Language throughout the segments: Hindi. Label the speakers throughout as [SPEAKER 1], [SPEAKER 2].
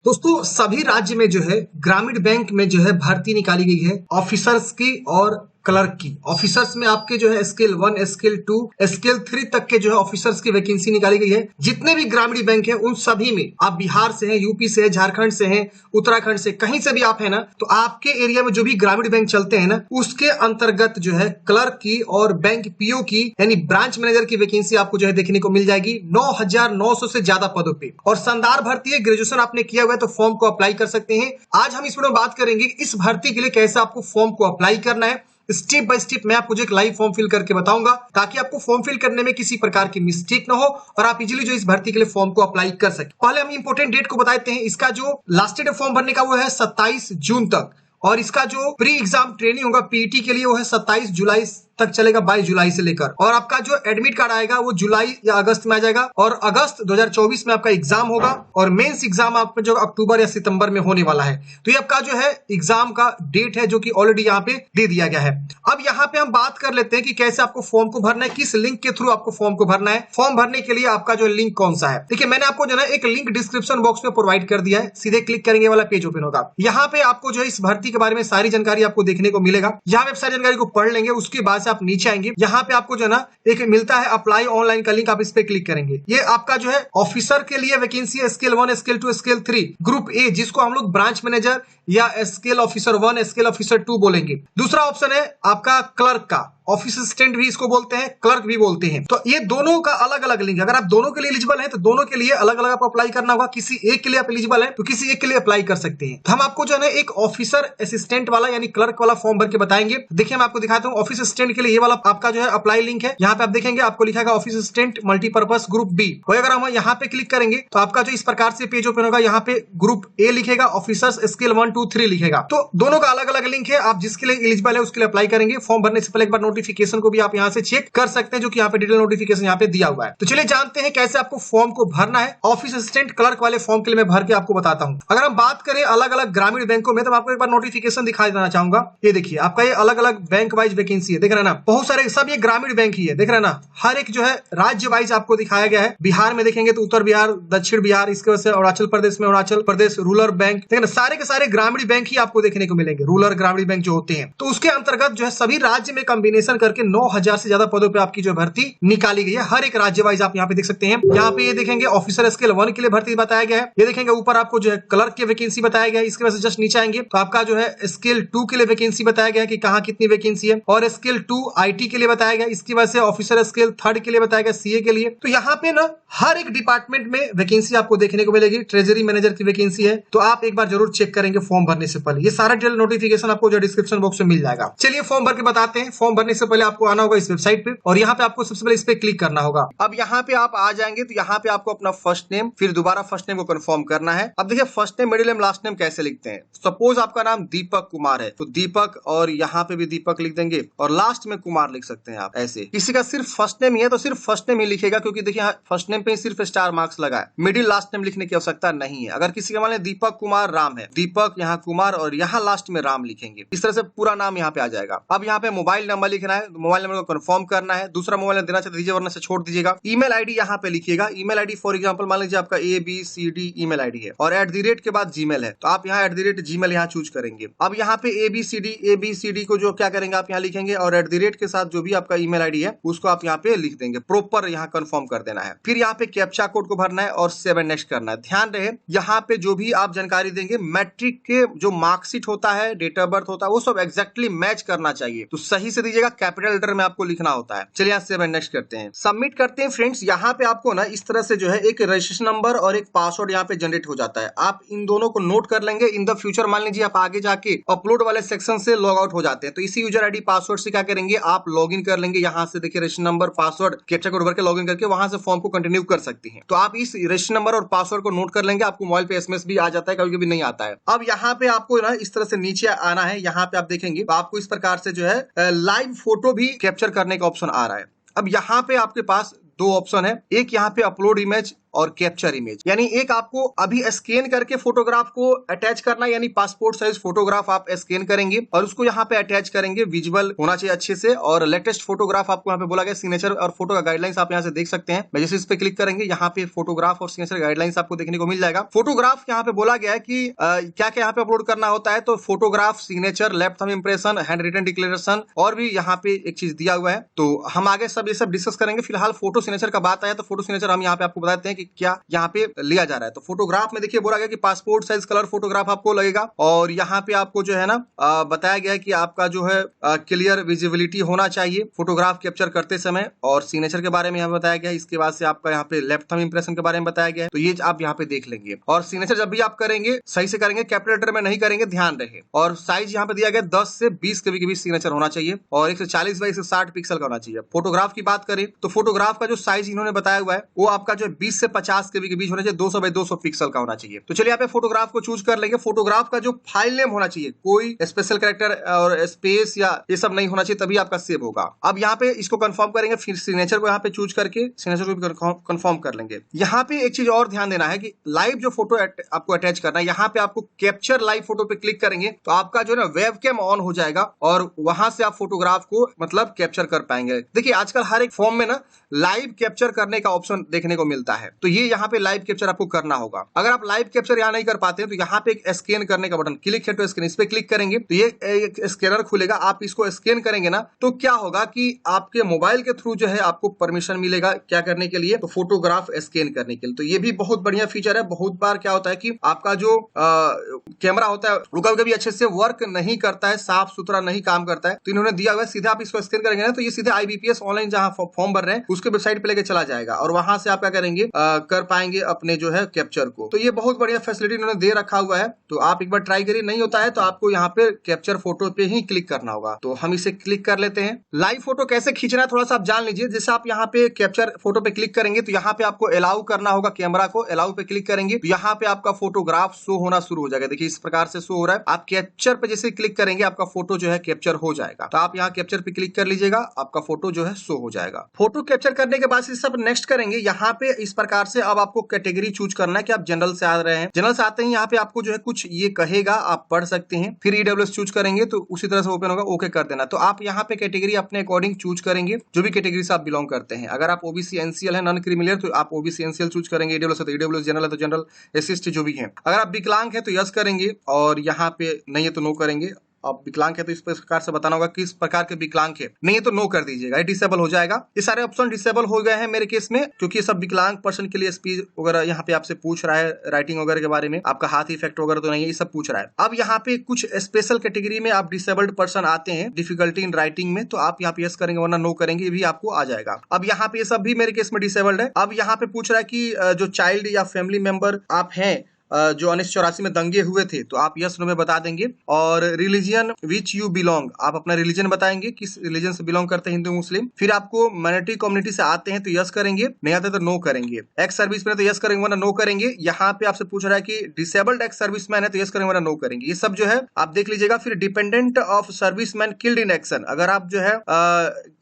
[SPEAKER 1] दोस्तों सभी राज्य में जो है ग्रामीण बैंक में जो है भर्ती निकाली गई है ऑफिसर्स की और क्लर्क की। ऑफिसर्स में आपके जो है स्केल 1, स्केल 2, स्केल 3 तक के जो है ऑफिसर्स की वैकेंसी निकाली गई है। जितने भी ग्रामीण बैंक है उन सभी में आप बिहार से हैं, यूपी से है, झारखंड से हैं, उत्तराखंड से, कहीं से भी आप है ना, तो आपके एरिया में जो भी ग्रामीण बैंक चलते हैं ना उसके अंतर्गत जो है क्लर्क की और बैंक पीओ की यानी ब्रांच मैनेजर की वैकेंसी आपको जो है देखने को मिल जाएगी 9,900 से ज्यादा पदों पे। और शानदार भर्ती है, ग्रेजुएशन आपने किया हुआ है तो फॉर्म को अप्लाई कर सकते हैं। आज हम इस वीडियो में बात करेंगे इस भर्ती के लिए कैसे आपको फॉर्म को अप्लाई करना है। स्टेप बाय स्टेप मैं आपको जो एक लाइव फॉर्म फिल करके बताऊंगा ताकि आपको फॉर्म फिल करने में किसी प्रकार की मिस्टेक ना हो और आप इजीली जो इस भर्ती के लिए फॉर्म को अप्लाई कर सके। पहले हम इंपोर्टेंट डेट को बताते हैं। इसका जो लास्ट डेट फॉर्म भरने का वो है 27 जून तक और इसका जो प्री एग्जाम ट्रेनिंग होगा पीईटी के लिए वो है 27 जुलाई तक चलेगा, 22 जुलाई से लेकर। और आपका जो एडमिट कार्ड आएगा वो जुलाई या अगस्त में आ जाएगा और अगस्त 2024 में आपका एग्जाम होगा और मेंस एग्जाम आपका जो अक्टूबर या सितंबर में होने वाला है। तो ये आपका जो है एग्जाम का डेट है जो कि ऑलरेडी यहाँ पे दे दिया गया है। अब यहाँ पे हम बात कर लेते हैं कि कैसे आपको फॉर्म को भरना है, किस लिंक के थ्रू आपको फॉर्म को भरना है। फॉर्म भरने के लिए आपका जो लिंक कौन सा है, देखिए मैंने आपको जो है एक लिंक डिस्क्रिप्शन बॉक्स में प्रोवाइड कर दिया है, सीधे क्लिक करेंगे वाला पेज ओपन होगा। यहाँ पे आपको जो है इस भर्ती के बारे में सारी जानकारी आपको देखने को मिलेगा। यहाँ पे सारी जानकारी को पढ़ लेंगे, उसके बाद से आप नीचे आएंगे, यहाँ पे आपको जो है ना एक मिलता है अप्लाई ऑनलाइन का लिंक, आप इस पे क्लिक करेंगे। ये आपका जो है ऑफिसर के लिए वैकेंसी है scale 1, scale 2, scale 3 group A, जिसको हम लोग ब्रांच मैनेजर या स्केल ऑफिसर 1, स्केल ऑफिसर 2 बोलेंगे। दूसरा ऑप्शन है आपका क्लर्क का, ऑफिस असिस्टेंट भी इसको बोलते हैं, क्लर्क भी बोलते हैं। तो ये दोनों का अलग अलग लिंक है। अगर आप दोनों के लिए एलिजिबल हैं तो दोनों के लिए अलग अलग आपको अप्लाई करना होगा। किसी एक के लिए आप एलिजिबल हैं तो किसी एक के लिए अप्लाई कर सकते हैं। तो हम आपको जो है ना एक ऑफिसर असिस्टेंट वाला यानी क्लर्क वाला फॉर्म भर के बताएंगे। देखिए मैं आपको दिखाता हूँ। ऑफिस असिस्टेंट के लिए ये वाला आपका जो है अप्लाई लिंक है। यहाँ पे आप देखेंगे आपको लिखा है office assistant multipurpose group B. वही अगर हम यहाँ पे क्लिक करेंगे तो आपका जो इस प्रकार से पेज ओपन होगा। यहाँ पे ग्रुप ए लिखेगा, ऑफिसर्स स्केल 1, 2, 3 लिखेगा। तो दोनों का अलग अलग लिंक है। आप जिसके लिए एलिजिबल है उसके लिए अप्लाई करेंगे। फॉर्म भरने से पहले एक बार नोटिफिकेशन को भी आप यहाँ से चेक कर सकते हैं जो कि यहाँ पे डिटेल नोटिफिकेशन यहाँ पे दिया हुआ है। तो चलिए जानते हैं कैसे आपको फॉर्म को भरना है। ऑफिस असिस्टेंट क्लर्क वाले फॉर्म के लिए मैं भर के आपको बताता हूँ। अगर हम बात करें अलग अलग ग्रामीण बैंकों में तो आपको एक बार नोटिफिकेशन दिखाई देना चाहूंगा। ये देखिए आपका ये अलग अलग बैंक वाइज वैकेंसी है, देख रहे हैं ना, बहुत सारे सब ये ग्रामीण बैंक ही है, देख रहे हैं ना। हर एक जो है राज्य वाइज आपको दिखाया गया है। बिहार में देखेंगे तो उत्तर बिहार, दक्षिण बिहार, इसके वजह से अरुणाचल प्रदेश में अरुणाचल प्रदेश रूरल बैंक, देख सारे के सारे ग्रामीण बैंक ही आपको देखने को मिलेंगे, रूरल ग्रामीण बैंक जो होते हैं। तो उसके अंतर्गत जो है सभी राज्य में कॉम्बिनेशन करके 9,000 से ज्यादा पदों पे आपकी जो भर्ती निकाली गई है। हर एक राज्य वाइज आप यहाँ पे देख सकते हैं। यहाँ पे ये देखेंगे ऑफिसर स्केल 1 के लिए भर्ती बताया गया है। ये देखेंगे ऊपर आपको जो है क्लर्क की वैकेंसी बताया गया है। इसके वजह से जस्ट नीचे आएंगे तो आपका जो है स्केल 2 के लिए वैकेंसी बताया गया है कि कहाँ कितनी वैकेंसी है, और स्केल 2 आईटी के लिए बताया गया। इसकी वजह से ऑफिसर स्केल 3 के लिए बताया गया, सीए के लिए। तो यहाँ पे ना हर एक डिपार्टमेंट में वैकेंसी आपको देखने को मिलेगी। ट्रेजरी मैनेजर की वैकेंसी है तो आप एक बार जरूर चेक करेंगे फॉर्म भरने से पहले। ये सारा डिटेल नोटिफिकेशन आपको जो डिस्क्रिप्शन बॉक्स में मिल जाएगा। चलिए फॉर्म भर के बताते हैं। फॉर्म भरने से पहले आपको आना होगा इस वेबसाइट पे और यहाँ पे आपको सबसे पहले इस पे क्लिक करना होगा। अब यहाँ पे आप आ जाएंगे तो यहाँ पे आपको अपना फर्स्ट नेम फिर दोबारा फर्स्ट नेम को कंफर्म करना है। अब देखिए first name, middle name, last name कैसे लिखते हैं। सपोज आपका नाम दीपक कुमार है तो दीपक और यहाँ पे भी दीपक लिख देंगे और लास्ट में कुमार लिख सकते हैं आप। ऐसे किसी का सिर्फ फर्स्ट नेम ही है तो सिर्फ फर्स्ट नेम ही लिखेगा क्योंकि देखिए यहाँ फर्स्ट नेम पे सिर्फ स्टार मार्क्स लगा है, मिडिल लास्ट नेम लिखने की आवश्यकता नहीं है। अगर किसी का मान दीपक कुमार राम है, दीपक यहाँ कुमार और यहाँ लास्ट में राम लिखेंगे। इस तरह से पूरा नाम यहाँ पे आ जाएगा। अब यहाँ पे मोबाइल नंबर लिखना है, मोबाइल नंबर को कंफर्म करना है। दूसरा मोबाइल नंबर देना चाहते दीजिए वरना से छोड़ दीजिएगा। ईमेल आईडी यहाँ पे लिखिएगा। ईमेल आईडी फॉर एग्जांपल मान लीजिए आपका ABCD ईमेल आईडी है और @ के बाद जीमेल है तो आप यहाँ @gmail यहाँ चूज करेंगे। अब यहाँ पे ABCD को जो क्या करेंगे आप यहाँ लिखेंगे और @ के साथ जो भी आपका ईमेल आईडी है उसको आप यहाँ पे लिख देंगे। प्रॉपर यहाँ कंफर्म कर देना है। फिर यहाँ पे कैप्चा कोड को भरना है और 7 नेक्स्ट करना है। ध्यान रहे यहाँ पे जो भी आप जानकारी देंगे मैट्रिक के जो मार्कशीट होता है, डेट ऑफ बर्थ होता है, वो सब एक्जैक्टली मैच करना चाहिए। तो सही से दीजिएगा, कैपिटल लेटर में आपको लिखना होता है। चलिए यहाँ 7 नेक्स्ट करते हैं, सबमिट करते हैं। फ्रेंड्स यहाँ पे आपको ना इस तरह से जो है एक रजिस्ट्रेशन नंबर और एक पासवर्ड यहाँ पे जनरेट हो जाता है। आप इन दोनों को नोट कर लेंगे। इन द फ्यूचर मान लीजिए आप आगे जाके अपलोड वाले सेक्शन से लॉग आउट हो जाते हैं तो इसी यूजर आईडी पासवर्ड से क्या करेंगे आप लॉग इन कर लेंगे। यहाँ से देखिए registration number, password, captcha code भर के लॉग इन करके वहां से फॉर्म को कंटिन्यू कर सकते हैं। तो आप इस रजिस्ट्रेशन नंबर और पासवर्ड को नोट कर लेंगे। आपको मोबाइल पे SMS भी आ जाता है, कभी कभी नहीं आता है। अब यहाँ पे आपको ना इस तरह से नीचे आना है। यहाँ पे आप देखेंगे तो आपको इस प्रकार से जो है लाइव फोटो भी कैप्चर करने का ऑप्शन आ रहा है। अब यहाँ पे आपके पास दो ऑप्शन है, एक यहाँ पे अपलोड इमेज और कैप्चर इमेज। यानी एक आपको अभी स्कैन करके फोटोग्राफ को अटैच करना, यानी पासपोर्ट साइज फोटोग्राफ आप स्कैन करेंगे और उसको यहाँ पे अटैच करेंगे। विजुअल होना चाहिए अच्छे से, और लेटेस्ट फोटोग्राफ आपको यहाँ पे बोला गया। सिग्नेचर और फोटो का गाइडलाइंस आप यहाँ से देख सकते हैं। मैं जैसे इस पे क्लिक करेंगे, यहाँ पे फोटोग्राफ और सिग्नेचर गाइडलाइंस आपको देखने को मिल जाएगा। फोटोग्राफ यहाँ पे बोला गया है कि क्या क्या यहाँ पे अपलोड करना होता है। तो photograph, signature, left thumb impression, hand written declaration, और भी यहाँ पे एक चीज दिया हुआ है। तो हम आगे सब ये सब डिस्कस करेंगे। फिलहाल फोटो सिग्नेचर का बात आया तो फोटो सिग्नेचर हम यहाँ पे आपको बताते हैं कि क्या यहाँ पे लिया जा रहा है। तो फोटोग्राफ में देखिए बोला गया कि पासपोर्ट साइज कलर फोटोग्राफ आपको लगेगा, और यहाँ पे आपको जो है ना बताया गया है कि आपका जो है क्लियर विजिबिलिटी होना चाहिए फोटोग्राफ कैप्चर करते समय। और सिग्नेचर के बारे में यहाँ बताया गया है। इसके बाद से आपका यहाँ पे लेफ्ट थंब इंप्रेशन के बारे में बताया गया है। तो ये आप यहाँ पे देख लेंगे। और सिग्नेचर जब भी आप करेंगे सही से करेंगे, कैपिटल लेटर में नहीं करेंगे, ध्यान रहे। और साइज यहाँ पे दिया गया 10 से 20 के बीच सिग्नेचर होना चाहिए, और 140 बाई 160 पिक्सल का होना चाहिए। फोटोग्राफ की बात करें तो फोटोग्राफ का जो साइज इन्होंने बताया हुआ है वो आपका जो 20 से 50 के बीच होना चाहिए, 200 बाई 200 पिक्सल का होना चाहिए। तो चलिए यहाँ पे फोटोग्राफ को चूज कर लेंगे। फोटोग्राफ का जो फाइल नेम होना चाहिए, कोई स्पेशल कैरेक्टर और स्पेस या ये सब नहीं होना चाहिए, तभी आपका सेव होगा। अब यहाँ पे इसको कंफर्म करेंगे, फिर सिग्नेचर को यहाँ पे चूज करके सिग्नेचर को भी कंफर्म कर लेंगे। यहाँ पे एक चीज और ध्यान देना है कि लाइव जो फोटो आपको अटैच करना है, यहाँ पे आपको कैप्चर लाइव फोटो पे क्लिक करेंगे तो आपका जो है ना वेबकैम ऑन हो जाएगा, और वहां से आप फोटोग्राफ को मतलब कैप्चर कर पाएंगे। देखिए आजकल हर एक फॉर्म में ना लाइव कैप्चर करने का ऑप्शन देखने को मिलता है, तो ये यहाँ पे लाइव कैप्चर आपको करना होगा। अगर आप लाइव कैप्चर यहाँ नहीं कर पाते हैं तो यहाँ पे एक स्कैन करने का बटन, क्लिक है तो स्कैन, इस पे क्लिक करेंगे तो ये एक स्कैनर खुलेगा। आप इसको स्कैन करेंगे ना तो क्या होगा कि आपके मोबाइल के थ्रू जो है आपको परमिशन मिलेगा क्या करने के लिए, तो फोटोग्राफ स्कैन करने के लिए। तो ये भी बहुत बढ़िया फीचर है। बहुत बार क्या होता है कि आपका जो कैमरा होता है वो कभी अच्छे से वर्क नहीं करता है, साफ सुथरा नहीं काम करता है, तो इन्होंने दिया हुआ है सीधे आप इसको स्कैन करेंगे ना तो ये सीधे IBPS ऑनलाइन जहां फॉर्म भर रहे हैं उसके वेबसाइट पे लेके चला जाएगा, और वहां से आप क्या करेंगे कर पाएंगे अपने जो है कैप्चर को। तो ये बहुत बढ़िया फैसिलिटी इन्होंने दे रखा हुआ है। तो आप एक बार ट्राई करिए, नहीं होता है तो आपको यहाँ पे कैप्चर फोटो पे ही क्लिक करना होगा। तो हम इसे क्लिक कर लेते हैं। लाइव फोटो कैसे खींचना है थोड़ा सा आप जान लीजिए। जैसे आप यहाँ पे कैप्चर फोटो पे क्लिक करेंगे तो यहाँ पे आपको अलाउ करना होगा, कैमरा को अलाउ पे क्लिक करेंगे तो यहाँ पे आपका फोटोग्राफ शो होना शुरू हो जाएगा। देखिए इस प्रकार से शो हो रहा है। आप कैप्चर पे जैसे क्लिक करेंगे आपका फोटो जो है कैप्चर हो जाएगा। तो आप यहाँ कैप्चर पे क्लिक कर लीजिएगा, आपका फोटो जो है शो हो जाएगा। फोटो कैप्चर करने के बाद सब नेक्स्ट करेंगे। यहाँ पे इस प्रकार से अब आपको कैटेगरी चूज करना है कि आप जनरल से आ रहे हैं। जनरल से आते हैं यहाँ पे आपको जो है कुछ ये कहेगा, आप पढ़ सकते हैं। फिर EWS चूज करेंगे तो उसी तरह से ओपन होगा, ओके कर देना। तो आप यहाँ पे कैटेगरी अपने अकॉर्डिंग चूज करेंगे, जो भी कैटेगरी से आप बिलोंग करते हैं। अगर आप OBC NCL है, नॉन क्रिमिनल, तो आप OBC NCL चूज करेंगे। EWS है तो EWS, जनरल है तो जनरल, SC जो भी है। अगर आप विकलांग है तो यस करेंगे, और यहाँ पे नहीं है तो नो करेंगे। आप विकलांग है तो इस प्रकार से बताना होगा किस प्रकार के विकलांग है, नहीं है तो नो कर दीजिएगा, ये डिसेबल हो जाएगा। ये सारे ऑप्शन डिसेबल हो गए हैं मेरे केस में, क्योंकि ये सब विकलांग पर्सन के लिए स्पीच वगैरह यहाँ पे आपसे पूछ रहा है, राइटिंग वगैरह के बारे में, आपका हाथ इफेक्ट वगैरह तो नहीं है, ये सब पूछ रहा है। अब यहाँ पे कुछ स्पेशल कैटेगरी में आप डिसेबल्ड पर्सन आते हैं, डिफिकल्टी इन राइटिंग में, तो आप यहाँ पे यस करेंगे वरना नो करेंगे, ये भी आपको आ जाएगा। अब यहाँ पे ये सब भी मेरे केस में डिसेबल्ड है। अब यहाँ पे पूछ रहा है कि जो चाइल्ड या फैमिली मेंबर आप हैं जो 1984 में दंगे हुए थे, तो आप यस नो में बता देंगे। और रिलीजियन विच यू बिलोंग, आप अपना रिलीजन बताएंगे, किस रिलीजन से बिलोंग करते हैं, हिंदू मुस्लिम। फिर आपको माइनॉरिटी कम्युनिटी से आते हैं तो यस करेंगे, नहीं आते तो नो करेंगे। एक्स सर्विस मैन है तो यस करेंगे वरना नो करेंगे। यहाँ पे आपसे पूछ रहा है कि डिसेबल्ड एक्स सर्विस मैन है तो यस करेंगे वरना नो करेंगे। ये सब जो है आप देख लीजिएगा। फिर dependent of service man killed in action, अगर आप जो है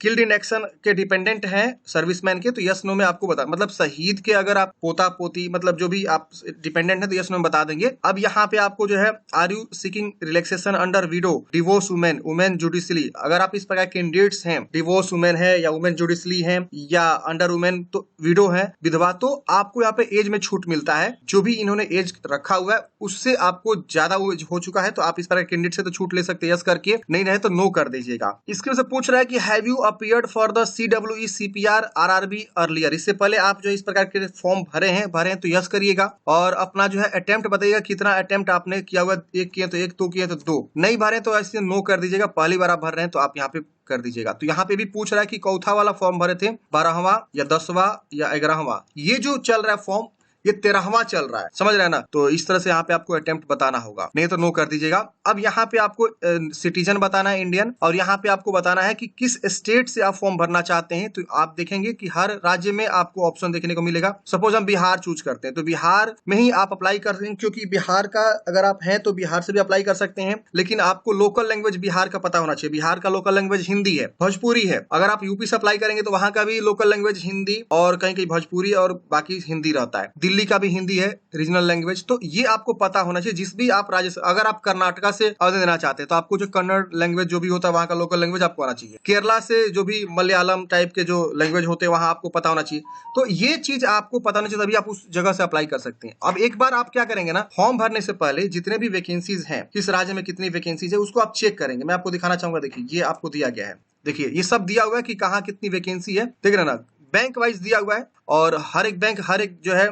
[SPEAKER 1] किल्ड इन एक्शन के डिपेंडेंट हैं सर्विस मैन के, तो यस नो में आपको बता, मतलब शहीद के अगर आप पोता पोती मतलब जो भी आप डिपेंडेंट है तो यस नो में बता देंगे। अब यहाँ पे आपको जो है are you seeking relaxation under widow, divorce women, women judicially, अगर आप इस प्रकार कैंडिडेट्स हैं, डिवोर्स वुमेन है या वुमेन जुडिशली है या अंडर वुमेन तो विडो है, विधवा, तो आपको यहाँ पे एज में छूट मिलता है। जो भी इन्होंने एज रखा हुआ है उससे आपको ज्यादा एज हो चुका है तो आप इस प्रकार कैंडिडेट से तो छूट ले सकते हैं यस करके, नहीं रहे तो नो कर दीजिएगा। इसके से पूछ रहा है कि have you appeared for the CWE CPR RRB earlier, इससे पहले आप जो इस प्रकार के फॉर्म भरे हैं तो यस करिएगा। और अपना जो है अटेम्प्ट बताइएगा, कितना अटेम्प्ट आपने किया हुआ, एक किए तो एक, दो किए तो दो, नहीं भरे तो ऐसे नो कर दीजिएगा। पहली बार आप भर रहे हैं तो आप यहाँ पे कर दीजिएगा। तो यहाँ पे भी पूछ रहा है कि चौथा वाला फॉर्म भरे थे 12वां या 10वां या 11वां, ये जो चल रहा है फॉर्म ये 13वां चल रहा है, समझ रहे हैं ना। तो इस तरह से यहाँ पे आपको अटेम्प्ट बताना होगा, नहीं तो नो कर दीजिएगा। अब यहाँ पे आपको सिटीजन बताना है इंडियन, और यहाँ पे आपको बताना है कि किस स्टेट से आप फॉर्म भरना चाहते हैं। तो आप देखेंगे कि हर राज्य में आपको ऑप्शन देखने को मिलेगा। सपोज हम बिहार चूज करते हैं तो बिहार में ही आप अप्लाई कर सकते हैं, क्योंकि बिहार का अगर आप हैं तो बिहार से भी अप्लाई कर सकते हैं। लेकिन आपको लोकल लैंग्वेज बिहार का पता होना चाहिए। बिहार का लोकल लैंग्वेज हिंदी है, भोजपुरी है। अगर आप यूपी से अप्लाई करेंगे तो वहां का भी लोकल लैंग्वेज हिंदी और कहीं कहीं भोजपुरी और बाकी हिंदी रहता है। दिल्ली का भी हिंदी है रीजनल लैंग्वेज। तो ये आपको पता होना चाहिए। जिस भी आप राज्य से, अगर आप कर्नाटका से आवेदन देना चाहते हैं तो आपको जो कन्नड़ लैंग्वेज जो भी होता है वहां का लोकल लैंग्वेज आपको आना चाहिए। केरला से जो भी मलयालम टाइप के जो लैंग्वेज होते हैं वहां आपको पता होना चाहिए। तो ये चीज आपको पता होना चाहिए, तभी आप उस जगह से अप्लाई कर सकते हैं। अब एक बार आप क्या करेंगे ना, फॉर्म भरने से पहले जितने भी वैकेंसीज हैं, किस राज्य में कितनी वैकेंसीज है उसको आप चेक करेंगे। मैं आपको दिखाना चाहूंगा, देखिए ये आपको दिया गया है। देखिए ये सब दिया हुआ है कि कहाँ कितनी वैकेंसी है, देख रहे ना, बैंक वाइज दिया हुआ है। और हर एक बैंक हर एक जो है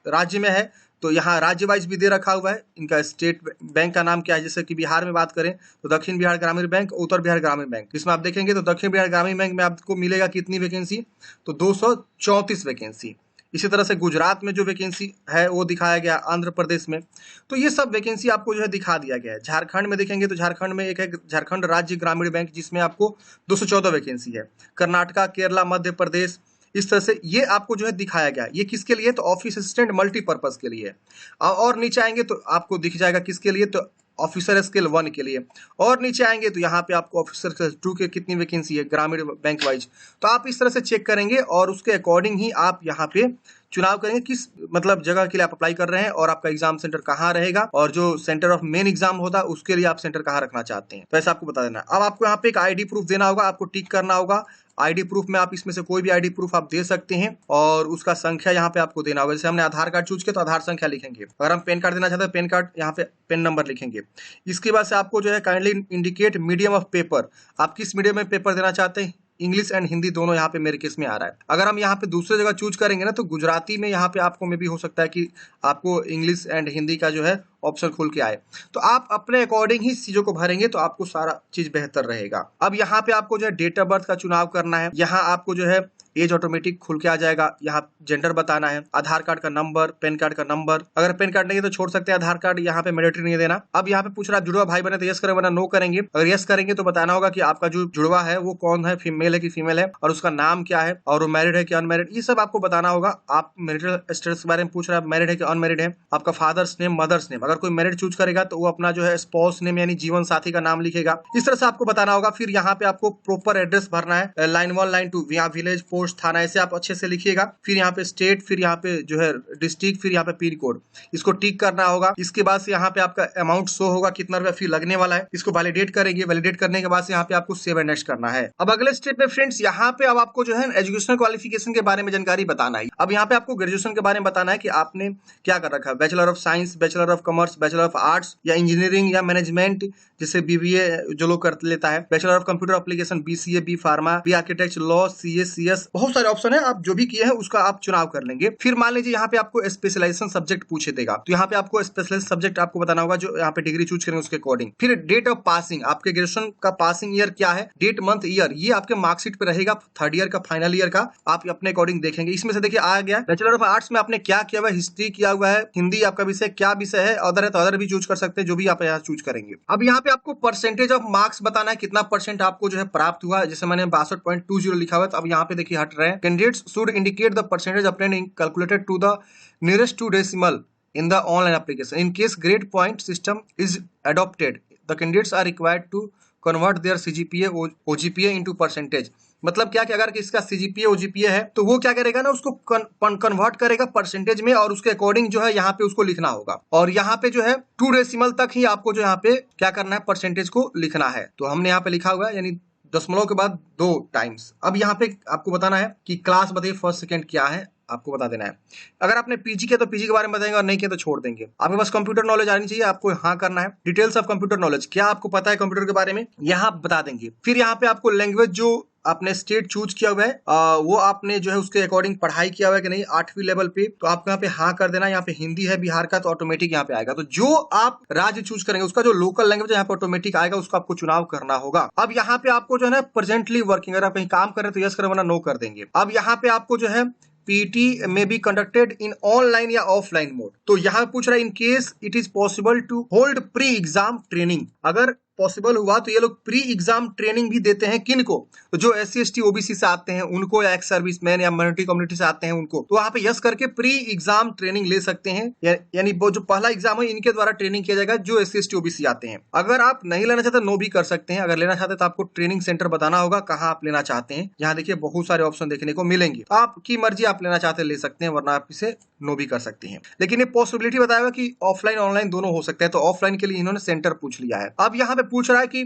[SPEAKER 1] राज्य में है, तो यहाँ राज्य वाइज भी दे रखा हुआ है। इनका स्टेट बैंक का नाम क्या है, जैसे कि बिहार में बात करें तो दक्षिण बिहार ग्रामीण बैंक, उत्तर बिहार ग्रामीण बैंक। इसमें आप देखेंगे तो दक्षिण बिहार ग्रामीण बैंक में आपको मिलेगा कितनी वैकेंसी, तो 234 वैकेंसी। इसी तरह से गुजरात में जो वैकेंसी है वो दिखाया गया, आंध्र प्रदेश में। तो ये सब वैकेंसी आपको जो है दिखा दिया गया है। झारखंड में देखेंगे तो झारखंड में एक है झारखंड राज्य ग्रामीण बैंक, जिसमें आपको 214 वैकेंसी है। कर्नाटका, केरला, मध्य प्रदेश, इस तरह से ये आपको जो है दिखाया गया। ये किसके लिए, तो ऑफिस असिस्टेंट मल्टीपर्पज के लिए। और नीचे आएंगे तो आपको दिख जाएगा किसके लिए, तो ऑफिसर स्केल 1 के लिए। और नीचे आएंगे तो यहाँ पे आपको ऑफिसर स्केल 2 के कितनी वैकेंसी है ग्रामीण बैंक वाइज। तो आप इस तरह से चेक करेंगे और उसके अकॉर्डिंग ही आप यहाँ पे चुनाव करेंगे किस मतलब जगह के लिए आप अप्लाई कर रहे हैं, और आपका एग्जाम सेंटर कहाँ रहेगा, और जो सेंटर ऑफ मेन एग्जाम होता है उसके लिए आप सेंटर कहाँ रखना चाहते हैं, तो ऐसा आपको बता देना। अब आपको यहाँ पे एक आईडी प्रूफ देना होगा, आपको टिक करना होगा। आईडी प्रूफ में आप इसमें से कोई भी आईडी प्रूफ आप दे सकते हैं, और उसका संख्या यहाँ पे आपको देना होगा। जैसे हमने आधार कार्ड चूज किया तो आधार संख्या लिखेंगे। अगर हम पैन कार्ड देना चाहते हैं पैन कार्ड, यहाँ पे पेन नंबर लिखेंगे। इसके बाद से आपको जो है kindly indicate medium of paper, आप किस मीडियम में पेपर देना चाहते हैं। इंग्लिश एंड हिंदी दोनों यहाँ पे मेरे केस में आ रहा है। अगर हम यहाँ पे दूसरे जगह चूज करेंगे ना तो गुजराती में यहाँ पे आपको में भी हो सकता है कि आपको इंग्लिश एंड हिंदी का जो है ऑप्शन खुल के आए। तो आप अपने अकॉर्डिंग ही चीजों को भरेंगे तो आपको सारा चीज बेहतर रहेगा। अब यहाँ पे आपको जो है डेट ऑफ बर्थ का चुनाव करना है। यहाँ आपको जो है एज ऑटोमेटिक खुल के आ जाएगा। यहाँ जेंडर बताना है, आधार कार्ड का नंबर, पैन कार्ड का नंबर। अगर पैन कार्ड नहीं है तो छोड़ सकते हैं, आधार कार्ड यहाँ पे मैंडेटरी नहीं देना। अब यहाँ पे पूछ रहा है जुड़वा भाई बने तो यस करें वरना नो करेंगे। अगर यस करेंगे तो बताना होगा कि आपका जो जुड़वा है वो कौन है, मेल है कि फीमेल है, और उसका नाम क्या है, और वो मैरिड है कि अनमैरिड, ये सब आपको बताना होगा। आप मैरिटल स्टेटस के बारे में पूछ रहा है, मैरिड है कि अनमैरिड है, आपका फादर्स नेम, मदर्स नेम। अगर कोई मैरिड चूज करेगा तो वो अपना जो है स्पाउस नेम यानी जीवन साथी का नाम लिखेगा। इस तरह से आपको बताना होगा। फिर यहाँ पे आपको प्रॉपर एड्रेस भरना है, लाइन 1 लाइन 2, यहाँ विलेज, पोस्ट, थाना, ऐसे आप अच्छे से लिखिएगा। फिर यहाँ पे स्टेट, फिर यहाँ पे जो है डिस्ट्रिक्ट, फिर यहाँ पे पिन कोड, इसको टिक करना होगा। इसके बाद से यहाँ पे आपका अमाउंट शो होगा कितना रुपया फी लगने वाला है, इसको वैलिडेट करेंगे। वैलिडेट करने के बाद से यहाँ पे आपको सेव एंड नेक्स्ट करना है। अब अगले स्टेप में फ्रेंड्स यहाँ पे अब आपको जो है एजुकेशनल क्वालिफिकेशन के बारे में जानकारी बताना है। अब यहाँ पे आपको ग्रेजुएशन के बारे में बताना है कि आपने क्या कर रखा है, bachelor of science, bachelor of commerce, bachelor of arts, या इंजीनियरिंग या मैनेजमेंट जैसे बीबीए जो लोग कर लेता है, bachelor of computer application, BCA, B pharma, B architect, law, CA, CS, बहुत सारे ऑप्शन है। आप जो भी किए हैं उसका आप चुनाव कर लेंगे। फिर मान लीजिए यहाँ पे आपको स्पेशलाइजेशन सब्जेक्ट पूछे देगा, तो यहाँ पे आपको स्पेशलाइजेशन सब्जेक्ट आपको बताना होगा जो यहाँ पे डिग्री चूज करेंगे उसके अकॉर्डिंग। फिर डेट ऑफ पासिंग, आपके ग्रेजुएशन का पासिंग ईयर क्या है, डेट, मंथ, ईयर, ये आपके मार्कशीट पे रहेगा। थर्ड ईयर का, फाइनल ईयर का आप अपने अकॉर्डिंग देखेंगे। इसमें से देखिए आ गया बैचलर ऑफ आर्ट्स में आपने क्या किया हुआ है, हिस्ट्री किया हुआ है, हिंदी आपका विषय क्या विषय है, अदर है तो अदर भी चूज कर सकते हैं, जो भी आप यहाँ चूज करेंगे। अब यहाँ पे आपको परसेंटेज ऑफ मार्क्स बताना है, कितना परसेंट आपको जो है प्राप्त हुआ। जैसे मैंने 62.20 लिखा हुआ है, तो अब यहाँ पे देखिए हट रहे हैं। Candidates should indicate the percentage obtained calculated to the nearest 2 decimal in the online application. In case grade point system is adopted, the candidates are required to convert their CGPA OGPA into percentage. मतलब क्या कि अगर इसका CGPA OGPA है तो वो क्या करेगा ना, उसको कन्वर्ट करेगा परसेंटेज में, और उसके अकॉर्डिंग जो है यहाँ पे उसको लिखना होगा। और यहाँ पे जो है 2 डेसिमल तक ही आपको जो यहाँ पे क्या करना है, परसेंटेज को लिखना है। तो हमने यहाँ पे लिखा हुआ है, यानी दशमलव के बाद 2 टाइम्स। अब यहाँ पे आपको बताना है कि क्लास बताइए फर्स्ट सेकंड क्या है, आपको बता देना है। अगर आपने पीजी किया तो पीजी के बारे में बताएंगे, और नहीं किया तो छोड़ देंगे। आपके पास कंप्यूटर नॉलेज आनी चाहिए, आपको हाँ करना है। डिटेल्स ऑफ कंप्यूटर नॉलेज, क्या आपको पता है कंप्यूटर के बारे में, यहाँ बता देंगे। फिर यहाँ पे आपको लैंग्वेज जो आपने स्टेट चूज किया हुआ है वो आपने जो है उसके अकॉर्डिंग पढ़ाई किया हुआ है कि नहीं 8वीं लेवल पे, तो आपको यहाँ पे हाँ कर देना। यहाँ पे हिंदी है बिहार का तो ऑटोमेटिक यहाँ पे आएगा। तो जो आप राज्य चूज करेंगे उसका जो लोकल लैंग्वेज यहाँ पे ऑटोमेटिक आएगा, उसको आपको चुनाव करना होगा। अब यहाँ पे आपको जो है ना प्रेजेंटली वर्किंग, अगर आप कहीं काम कर रहे हैं तो यस करें वरना नो कर देंगे। अब यहाँ पे आपको जो है पीटी में बी कंडक्टेड इन ऑनलाइन या ऑफलाइन मोड। तो यहाँ पूछ रहा है in case it is possible to hold pre exam training, अगर पॉसिबल हुआ तो ये लोग प्री एग्जाम ट्रेनिंग भी देते हैं किनको, तो जो SC ST OBC से आते हैं उनको, या एक्स सर्विसमैन या माइनॉरिटी कम्युनिटी से आते हैं उनको, तो वहां पे यस करके प्री एग्जाम ट्रेनिंग ले सकते हैं, यानी वो जो पहला एग्जाम है इनके द्वारा ट्रेनिंग किया जाएगा जो SC ST OBC आते हैं। अगर आप नहीं लेना चाहते नो भी कर सकते हैं, अगर लेना चाहते हैं तो आपको ट्रेनिंग सेंटर बताना होगा कहाँ आप लेना चाहते हैं। यहाँ देखिए बहुत सारे ऑप्शन देखने को मिलेंगे, आपकी मर्जी, आप लेना चाहते हैं ले सकते हैं, वरना आप इसे नो भी कर सकते हैं। लेकिन ये पॉसिबिलिटी बताएगा कि ऑफलाइन ऑनलाइन दोनों हो सकते हैं, तो ऑफलाइन के लिए इन्होंने सेंटर पूछ लिया है। अब यहाँ पे पूछ रहा है कि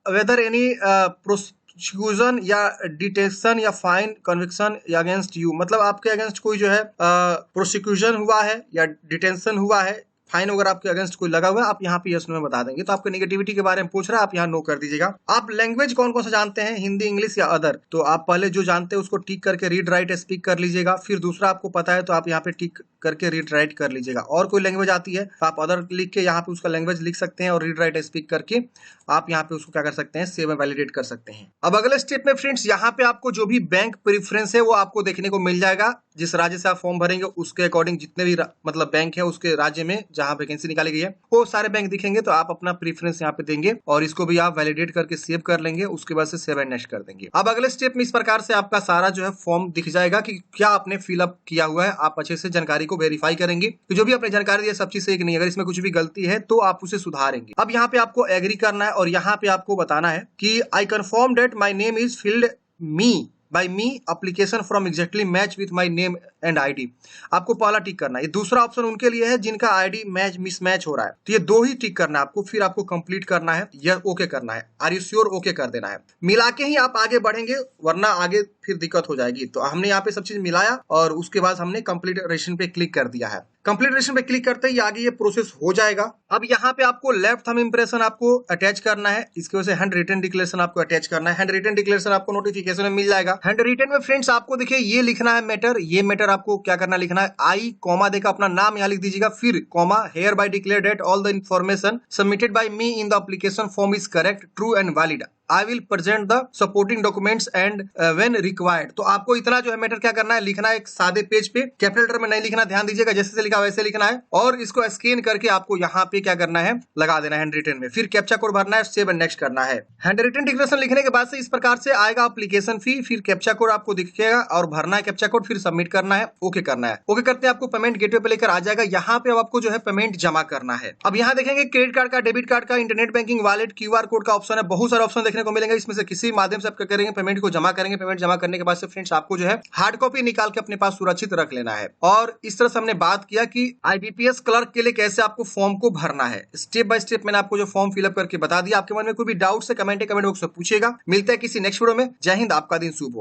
[SPEAKER 1] वेदर एनी प्रोसिक्यूशन या डिटेंशन या फाइन कन्विक्शन अगेंस्ट यू, मतलब आपके अगेंस्ट कोई जो है प्रोसिक्यूशन हुआ है या डिटेंशन हुआ है, फाइन अगर आपके अगेंस्ट कोई लगा हुआ है, आप यहाँ पे यस नो में बता देंगे। तो आपके नेगेटिविटी के बारे में पूछ रहा है, आप यहाँ नो कर दीजिएगा। आप लैंग्वेज कौन कौन सा जानते हैं, हिंदी, इंग्लिश या अदर, तो आप पहले जो जानते हैं उसको टिक करके रीड राइट स्पीक कर लीजिएगा। फिर दूसरा आपको पता है तो आप यहाँ पे टिक करके रीड राइट कर लीजिएगा। और कोई लैंग्वेज आती है तो आप अदर लिख के यहाँ पे उसका लैंग्वेज लिख सकते हैं और रीड राइट स्पीक करके आप यहाँ पे उसको क्या कर सकते हैं, सेव में वैलिडेट कर सकते हैं। अब अगले स्टेप में फ्रेंड्स यहाँ पे आपको जो भी बैंक प्रेफरेंस है वो आपको देखने को मिल जाएगा। जिस राज्य से आप फॉर्म भरेंगे उसके अकॉर्डिंग जितने भी मतलब बैंक है उसके राज्य में जहां वैकेंसी निकाली गई है वो सारे बैंक दिखेंगे, तो आप अपना प्रेफरेंस यहाँ पे देंगे और इसको भी आप वैलिडेट करके सेव कर लेंगे। उसके बाद से सेव एंड नेक्स्ट कर देंगे। अब अगले स्टेप में इस प्रकार से आपका सारा जो है फॉर्म दिख जाएगा कि क्या आपने फिलअप किया हुआ है। आप अच्छे से जानकारी को वेरीफाई करेंगे तो जो भी आपने जानकारी दी है सब चीज सही नहीं, अगर इसमें कुछ भी गलती है तो आप उसे सुधारेंगे। अब यहाँ पे आपको एग्री करना है और यहाँ पे आपको बताना है कि I confirm that my name is filled me by me application from exactly match with my name and ID. आपको पहला टिक करना है। ये दूसरा ऑप्शन उनके लिए है जिनका आईडी मैच मिसमैच हो रहा है, तो ये दो ही टिक करना है आपको। फिर आपको कंप्लीट करना है या ओके करना है, आर यू श्योर ओके कर देना है। मिला के ही आप आगे बढ़ेंगे वरना आगे फिर दिक्कत हो जाएगी। तो हमने यहाँ पे सब चीज मिलाया और उसके बाद हमने कंप्लीट रजिस्ट्रेशन पे क्लिक कर दिया है। कंप्लीट रजिस्ट्रेशन पे क्लिक करते ही आगे ये प्रोसेस हो जाएगा। अब यहाँ पे आपको लेफ्ट थंब इंप्रेशन आपको अटैच करना है, इसकी वजह से हैंड रिटन डिक्लेरेशन आपको अटैच करना है। हैंड रिटन डिक्लेरेशन आपको नोटिफिकेशन में मिल जाएगा। हैंड रिटन में फ्रेंड्स आपको देखिए ये लिखना है मैटर, ये मैटर आपको क्या करना लिखना है, आई कॉमा देकर अपना नाम यहाँ लिख दीजिएगा, फिर comma hereby declare that all the information submitted by me in the application form is correct, true and valid. I will present the supporting documents and when required. तो आपको इतना जो है मैटर क्या करना है, लिखना है एक सादे पेज पे, कैपिटल लेटर में नहीं लिखना, ध्यान दीजिएगा जैसे से लिखा वैसे लिखना है और इसको स्कैन करके आपको यहाँ पे क्या करना है, लगा देना है हैंड रिटन में। फिर कैप्चा कोड भरना है, सेव एंड नेक्स्ट करना है। हैंड रिटन डिक्लेरेशन लिखने के बाद से इस प्रकार से आएगा एप्लीकेशन फी, फिर कैप्चा कोड आपको दिखेगा और भरना है कैप्चा कोड, फिर सबमिट करना है, ओके करना है। ओके करते हैं आपको पेमेंट गेटवे पे लेकर आ जाएगा। यहाँ पे अब आपको जो है पेमेंट जमा करना है। अब यहाँ देखेंगे क्रेडिट कार्ड का, डेबिट कार्ड का, internet banking, wallet, QR code का ऑप्शन है, बहुत सारे ऑप्शन देखने को मिलेंगे। इसमें से किसी माध्यम से आप क्या करेंगे, पेमेंट को जमा करेंगे। पेमेंट जमा करने के बाद से फ्रेंड्स आपको जो है हार्ड कॉपी निकाल के अपने पास सुरक्षित रख लेना है। और इस तरह से हमने बात किया कि IBPS क्लर्क के लिए कैसे आपको फॉर्म को भरना है। स्टेप बाय स्टेप मैंने आपको जो फॉर्म फिलअप करके बता दिया। आपके मन में कोई भी डाउट है कमेंट बॉक्स में पूछेगा। मिलते हैं किसी नेक्स्ट वीडियो में। जय हिंद, आपका दिन शुभ हो।